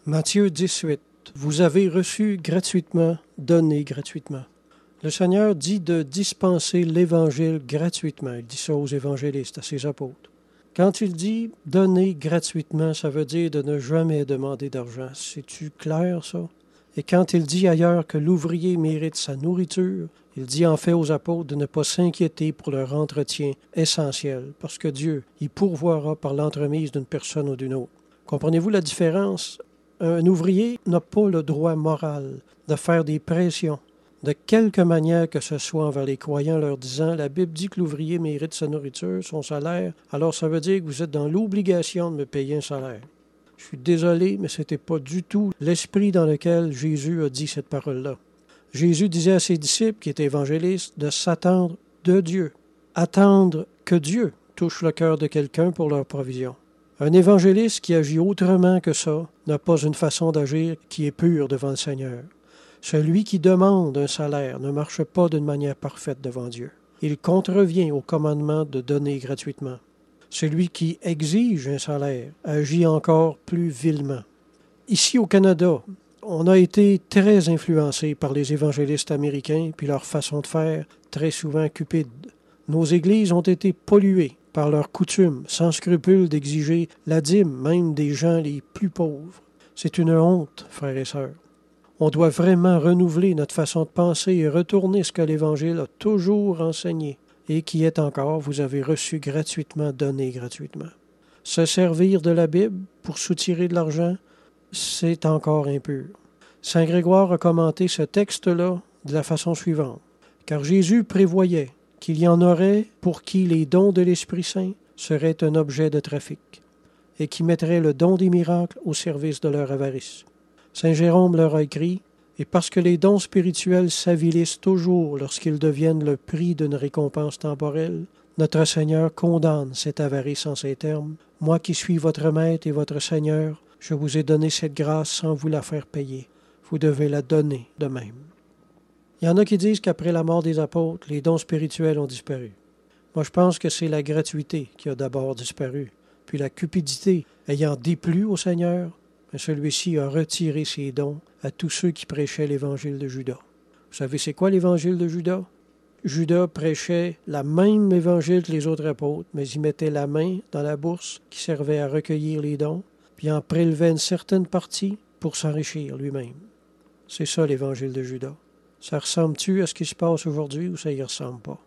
Matthieu 18. Vous avez reçu gratuitement, donnez gratuitement. Le Seigneur dit de dispenser l'Évangile gratuitement. Il dit ça aux évangélistes, à ses apôtres. Quand il dit « donner gratuitement », ça veut dire de ne jamais demander d'argent. C'est-tu clair, ça? Et quand il dit ailleurs que l'ouvrier mérite sa nourriture, il dit en fait aux apôtres de ne pas s'inquiéter pour leur entretien essentiel, parce que Dieu y pourvoira par l'entremise d'une personne ou d'une autre. Comprenez-vous la différence? Un ouvrier n'a pas le droit moral de faire des pressions, de quelque manière que ce soit envers les croyants, leur disant « La Bible dit que l'ouvrier mérite sa nourriture, son salaire, alors ça veut dire que vous êtes dans l'obligation de me payer un salaire. » Je suis désolé, mais ce n'était pas du tout l'esprit dans lequel Jésus a dit cette parole-là. Jésus disait à ses disciples, qui étaient évangélistes, de s'attendre de Dieu, attendre que Dieu touche le cœur de quelqu'un pour leur provision. Un évangéliste qui agit autrement que ça n'a pas une façon d'agir qui est pure devant le Seigneur. Celui qui demande un salaire ne marche pas d'une manière parfaite devant Dieu. Il contrevient au commandement de donner gratuitement. Celui qui exige un salaire agit encore plus vilement. Ici au Canada, on a été très influencé par les évangélistes américains puis leur façon de faire, très souvent cupide. Nos églises ont été polluées par leur coutume, sans scrupule d'exiger la dîme, même des gens les plus pauvres. C'est une honte, frères et sœurs. On doit vraiment renouveler notre façon de penser et retourner ce que l'Évangile a toujours enseigné et qui est encore, vous avez reçu gratuitement, donné gratuitement. Se servir de la Bible pour soutirer de l'argent, c'est encore impur. Saint Grégoire a commenté ce texte-là de la façon suivante. Car Jésus prévoyait qu'il y en aurait pour qui les dons de l'Esprit Saint seraient un objet de trafic et qui mettraient le don des miracles au service de leur avarice. Saint Jérôme leur a écrit « Et parce que les dons spirituels s'avilissent toujours lorsqu'ils deviennent le prix d'une récompense temporelle, notre Seigneur condamne cette avarice en ces termes. Moi qui suis votre Maître et votre Seigneur, je vous ai donné cette grâce sans vous la faire payer. Vous devez la donner de même. » Il y en a qui disent qu'après la mort des apôtres, les dons spirituels ont disparu. Moi, je pense que c'est la gratuité qui a d'abord disparu. Puis la cupidité ayant déplu au Seigneur, celui-ci a retiré ses dons à tous ceux qui prêchaient l'évangile de Judas. Vous savez, c'est quoi l'évangile de Judas? Judas prêchait la même évangile que les autres apôtres, mais il mettait la main dans la bourse qui servait à recueillir les dons, puis en prélevait une certaine partie pour s'enrichir lui-même. C'est ça l'évangile de Judas. Ça ressemble-tu à ce qui se passe aujourd'hui ou ça y ressemble pas?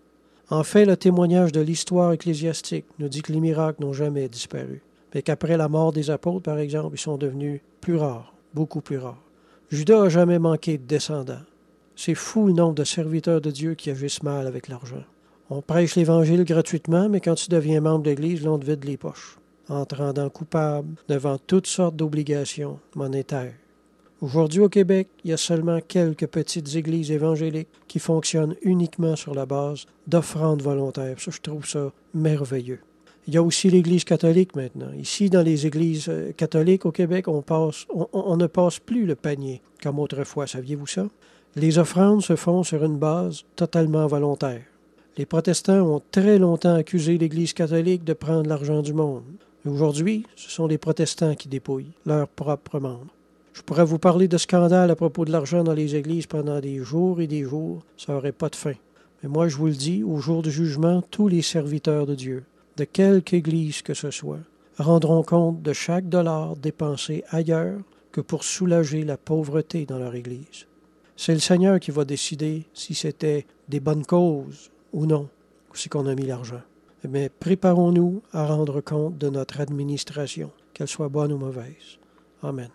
En fait, le témoignage de l'histoire ecclésiastique nous dit que les miracles n'ont jamais disparu, mais qu'après la mort des apôtres, par exemple, ils sont devenus plus rares, beaucoup plus rares. Judas n'a jamais manqué de descendants. C'est fou le nombre de serviteurs de Dieu qui agissent mal avec l'argent. On prêche l'Évangile gratuitement, mais quand tu deviens membre de l'Église, on te vide les poches, en te rendant coupable devant toutes sortes d'obligations monétaires. Aujourd'hui au Québec, il y a seulement quelques petites églises évangéliques qui fonctionnent uniquement sur la base d'offrandes volontaires. Ça, je trouve ça merveilleux. Il y a aussi l'Église catholique maintenant. Ici, dans les églises catholiques au Québec, on ne passe plus le panier comme autrefois. Saviez-vous ça? Les offrandes se font sur une base totalement volontaire. Les protestants ont très longtemps accusé l'Église catholique de prendre l'argent du monde. Aujourd'hui, ce sont les protestants qui dépouillent leurs propres membres. Je pourrais vous parler de scandales à propos de l'argent dans les églises pendant des jours et des jours. Ça n'aurait pas de fin. Mais moi, je vous le dis, au jour du jugement, tous les serviteurs de Dieu, de quelque église que ce soit, rendront compte de chaque dollar dépensé ailleurs que pour soulager la pauvreté dans leur église. C'est le Seigneur qui va décider si c'était des bonnes causes ou non, où c'est qu'on a mis l'argent. Mais préparons-nous à rendre compte de notre administration, qu'elle soit bonne ou mauvaise. Amen.